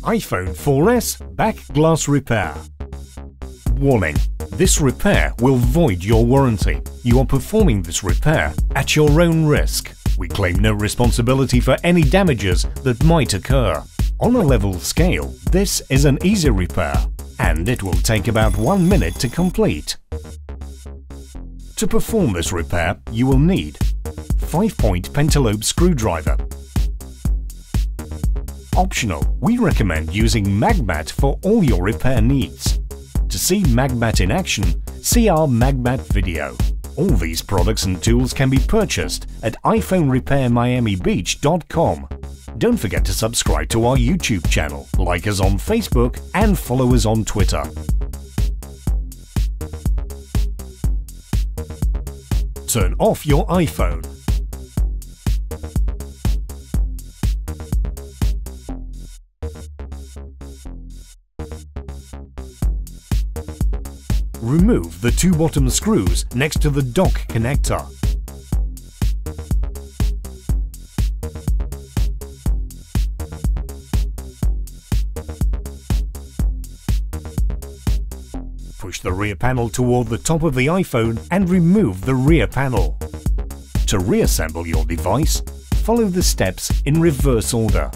iPhone 4S back glass repair. Warning: this repair will void your warranty. You are performing this repair at your own risk. We claim no responsibility for any damages that might occur. On a level scale, this is an easy repair, and it will take about 1 minute to complete. To perform this repair, you will need 5-point Pentalobe screwdriver. Optional, we recommend using Magmat for all your repair needs. To see Magmat in action, see our Magmat video. All these products and tools can be purchased at iPhoneRepairMiamiBeach.com. Don't forget to subscribe to our YouTube channel, like us on Facebook, and follow us on Twitter. Turn off your iPhone. Remove the 2 bottom screws next to the dock connector. Push the rear panel toward the top of the iPhone and remove the rear panel. To reassemble your device, follow the steps in reverse order.